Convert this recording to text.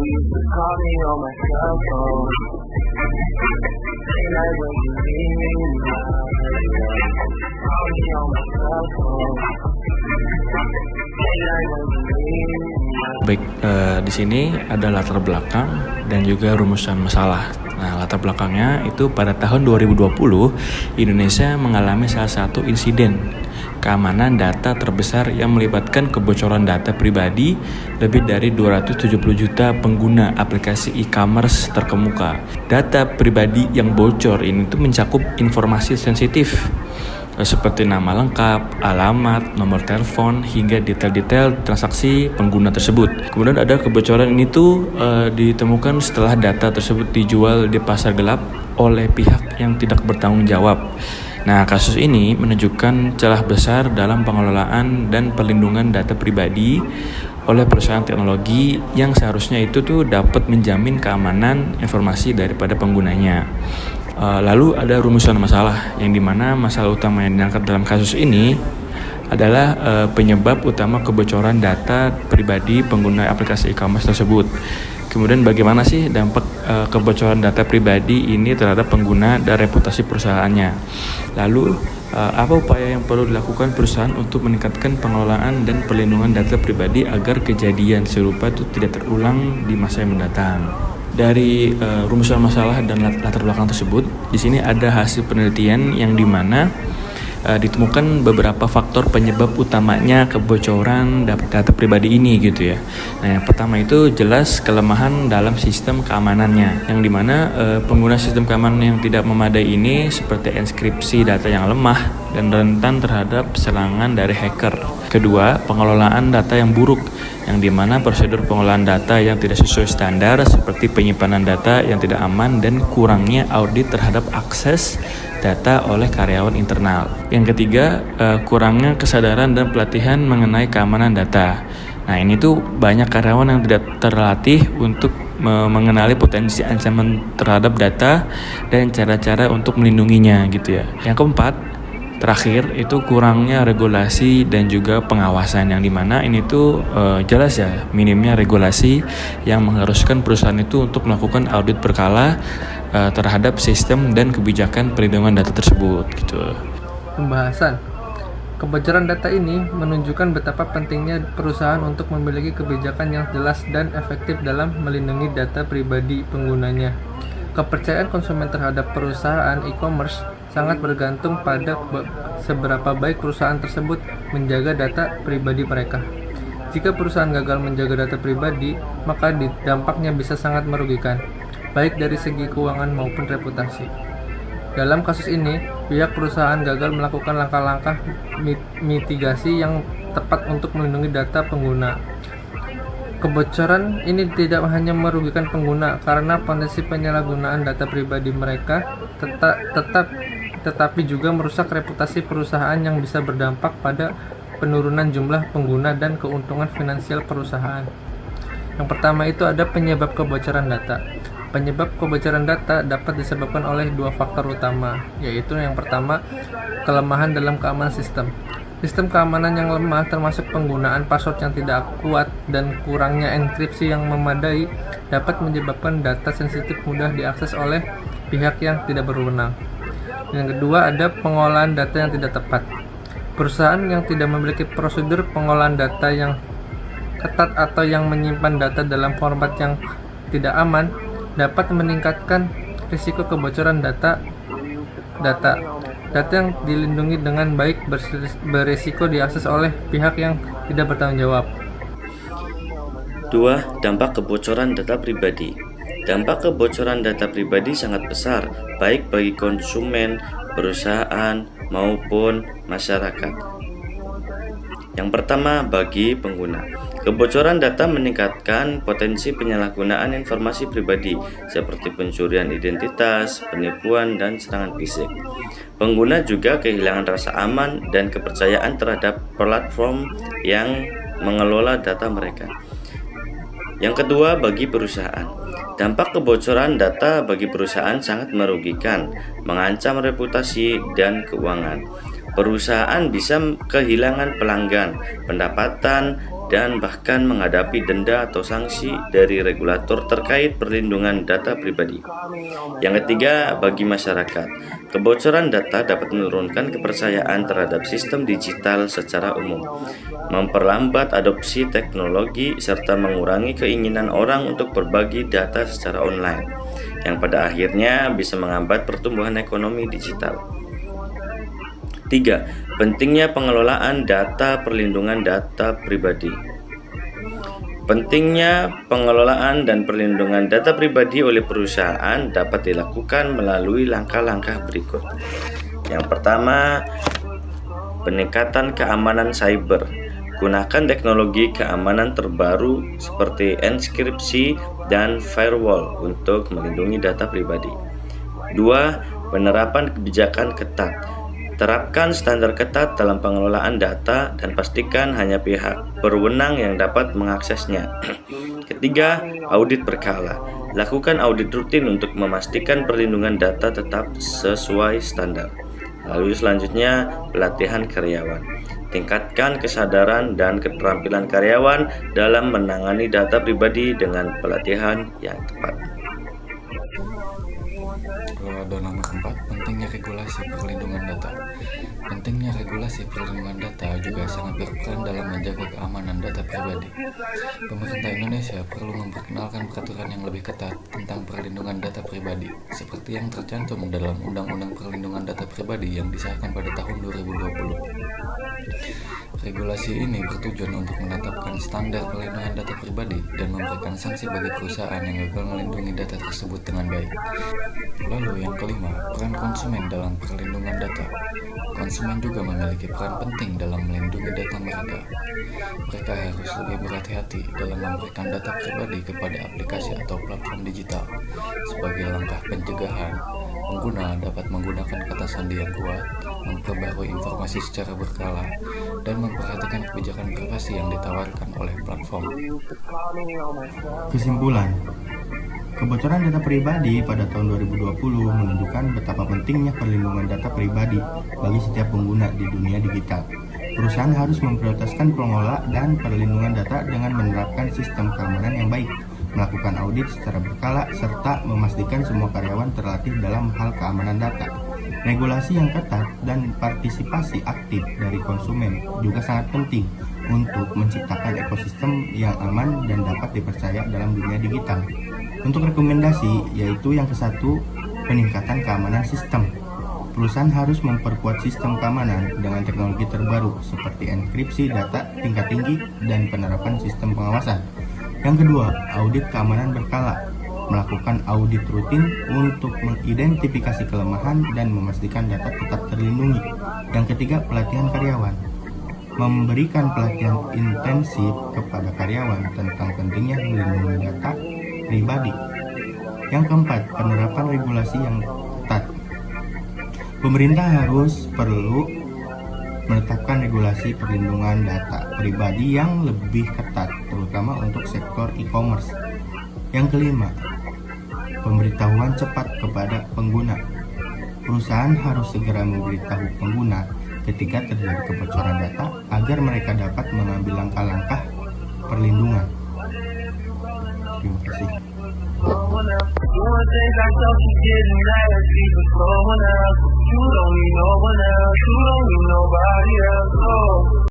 Call me on my cell phone. Late night when you need me. Call me on my cell phone. Late night when you need me. Baik, di sini ada latar belakang dan juga rumusan masalah. Nah, latar belakangnya itu pada tahun 2020 Indonesia mengalami salah satu insiden keamanan data terbesar yang melibatkan kebocoran data pribadi lebih dari 270 juta pengguna aplikasi e-commerce terkemuka. Data pribadi yang bocor ini tuh mencakup informasi sensitif seperti nama lengkap, alamat, nomor telepon, hingga detail-detail transaksi pengguna tersebut. Kemudian ada kebocoran ini tuh ditemukan setelah data tersebut dijual di pasar gelap oleh pihak yang tidak bertanggung jawab. Nah, kasus ini menunjukkan celah besar dalam pengelolaan dan perlindungan data pribadi oleh perusahaan teknologi yang seharusnya itu tuh dapat menjamin keamanan informasi daripada penggunanya. Lalu ada rumusan masalah, yang dimana masalah utama yang diangkat dalam kasus ini adalah penyebab utama kebocoran data pribadi pengguna aplikasi e-commerce tersebut. Kemudian bagaimana sih dampak kebocoran data pribadi ini terhadap pengguna dan reputasi perusahaannya. Lalu apa upaya yang perlu dilakukan perusahaan untuk meningkatkan pengelolaan dan perlindungan data pribadi agar kejadian serupa itu tidak terulang di masa yang mendatang. Dari rumusan masalah dan latar belakang tersebut, di sini ada hasil penelitian yang dimana ditemukan beberapa faktor penyebab utamanya kebocoran data pribadi ini gitu ya. Nah, yang pertama itu jelas kelemahan dalam sistem keamanannya, yang dimana pengguna sistem keamanan yang tidak memadai ini seperti enskripsi data yang lemah dan rentan terhadap serangan dari hacker. Kedua, pengelolaan data yang buruk, yang dimana prosedur pengelolaan data yang tidak sesuai standar seperti penyimpanan data yang tidak aman dan kurangnya audit terhadap akses data oleh karyawan internal. Yang ketiga, kurangnya kesadaran dan pelatihan mengenai keamanan data. Nah, ini tuh banyak karyawan yang tidak terlatih untuk mengenali potensi ancaman terhadap data dan cara-cara untuk melindunginya gitu ya. Yang keempat, terakhir itu kurangnya regulasi dan juga pengawasan, yang dimana ini tuh jelas ya minimnya regulasi yang mengharuskan perusahaan itu untuk melakukan audit berkala terhadap sistem dan kebijakan perlindungan data tersebut gitu. Pembahasan kebocoran data ini menunjukkan betapa pentingnya perusahaan untuk memiliki kebijakan yang jelas dan efektif dalam melindungi data pribadi penggunanya. Kepercayaan konsumen terhadap perusahaan e-commerce sangat bergantung pada seberapa baik perusahaan tersebut menjaga data pribadi mereka. Jika perusahaan gagal menjaga data pribadi, maka dampaknya bisa sangat merugikan, baik dari segi keuangan maupun reputasi. Dalam kasus ini, pihak perusahaan gagal melakukan langkah-langkah mitigasi yang tepat untuk melindungi data pengguna. Kebocoran ini tidak hanya merugikan pengguna karena potensi penyalahgunaan data pribadi mereka tetapi juga merusak reputasi perusahaan yang bisa berdampak pada penurunan jumlah pengguna dan keuntungan finansial perusahaan. Yang pertama itu ada penyebab kebocoran data. Penyebab kebocoran data dapat disebabkan oleh dua faktor utama, yaitu yang pertama, kelemahan dalam keamanan sistem. Sistem keamanan yang lemah termasuk penggunaan password yang tidak kuat dan kurangnya enkripsi yang memadai dapat menyebabkan data sensitif mudah diakses oleh pihak yang tidak berwenang. Yang kedua ada pengolahan data yang tidak tepat. Perusahaan yang tidak memiliki prosedur pengolahan data yang ketat atau yang menyimpan data dalam format yang tidak aman dapat meningkatkan risiko kebocoran data yang dilindungi dengan baik berisiko diakses oleh pihak yang tidak bertanggung jawab. 2. Dampak kebocoran data pribadi. Dampak kebocoran data pribadi sangat besar, baik bagi konsumen, perusahaan, maupun masyarakat. Yang pertama, bagi pengguna. Kebocoran data meningkatkan potensi penyalahgunaan informasi pribadi seperti pencurian identitas, penipuan, dan serangan fisik. Pengguna juga kehilangan rasa aman dan kepercayaan terhadap platform yang mengelola data mereka. Yang kedua, bagi perusahaan. Dampak kebocoran data bagi perusahaan sangat merugikan, mengancam reputasi dan keuangan. Perusahaan bisa kehilangan pelanggan, pendapatan, dan bahkan menghadapi denda atau sanksi dari regulator terkait perlindungan data pribadi. Yang ketiga, bagi masyarakat, kebocoran data dapat menurunkan kepercayaan terhadap sistem digital secara umum, memperlambat adopsi teknologi, serta mengurangi keinginan orang untuk berbagi data secara online, yang pada akhirnya bisa menghambat pertumbuhan ekonomi digital. 3. Pentingnya pengelolaan data perlindungan data pribadi. Pentingnya pengelolaan dan perlindungan data pribadi oleh perusahaan dapat dilakukan melalui langkah-langkah berikut. Yang pertama, peningkatan keamanan cyber. Gunakan teknologi keamanan terbaru seperti enkripsi dan firewall untuk melindungi data pribadi. 2. Penerapan kebijakan ketat. Terapkan standar ketat dalam pengelolaan data dan pastikan hanya pihak berwenang yang dapat mengaksesnya. Ketiga, audit berkala. Lakukan audit rutin untuk memastikan perlindungan data tetap sesuai standar. Lalu selanjutnya, pelatihan karyawan. Tingkatkan kesadaran dan keterampilan karyawan dalam menangani data pribadi dengan pelatihan yang tepat. Lalu ada nomor 4, pentingnya regulasi perlindungan data. Pentingnya regulasi perlindungan data juga sangat berperan dalam menjaga keamanan data pribadi. Pemerintah Indonesia perlu memperkenalkan peraturan yang lebih ketat tentang perlindungan data pribadi, seperti yang tercantum dalam Undang-Undang Perlindungan Data Pribadi yang disahkan pada tahun 2020. Regulasi ini bertujuan untuk menetapkan standar perlindungan data pribadi dan memberikan sanksi bagi perusahaan yang gagal melindungi data tersebut dengan baik. Lalu yang kelima, peran konsumen dalam perlindungan data. Konsumen juga memiliki peran penting dalam melindungi data mereka. Mereka harus lebih berhati-hati dalam memberikan data pribadi kepada aplikasi atau platform digital. Sebagai langkah pencegahan, pengguna dapat menggunakan kata sandi yang kuat, memperbarui informasi secara berkala, dan memperhatikan kebijakan privasi yang ditawarkan oleh platform. Kesimpulan, kebocoran data pribadi pada tahun 2020 menunjukkan betapa pentingnya perlindungan data pribadi bagi setiap pengguna di dunia digital. Perusahaan harus memprioritaskan pengelola dan perlindungan data dengan menerapkan sistem keamanan yang baik, melakukan audit secara berkala, serta memastikan semua karyawan terlatih dalam hal keamanan data. Regulasi yang ketat dan partisipasi aktif dari konsumen juga sangat penting untuk menciptakan ekosistem yang aman dan dapat dipercaya dalam dunia digital. Untuk rekomendasi, yaitu yang ke-1, peningkatan keamanan sistem. Perusahaan harus memperkuat sistem keamanan dengan teknologi terbaru seperti enkripsi data tingkat tinggi dan penerapan sistem pengawasan. Yang kedua, audit keamanan berkala. Melakukan audit rutin untuk mengidentifikasi kelemahan dan memastikan data tetap terlindungi. Yang ketiga, pelatihan karyawan. Memberikan pelatihan intensif kepada karyawan tentang pentingnya melindungi data pribadi. Yang keempat, penerapan regulasi yang ketat. Pemerintah perlu menetapkan regulasi perlindungan data pribadi yang lebih ketat, terutama untuk sektor e-commerce. Yang kelima, pemberitahuan cepat kepada pengguna. Perusahaan harus segera memberitahu pengguna ketika terjadi kebocoran data agar mereka dapat mengambil langkah-langkah perlindungan. Terima kasih. Doing things I thought you didn't last, even growing up. You don't need no one else, you don't need nobody else. Oh.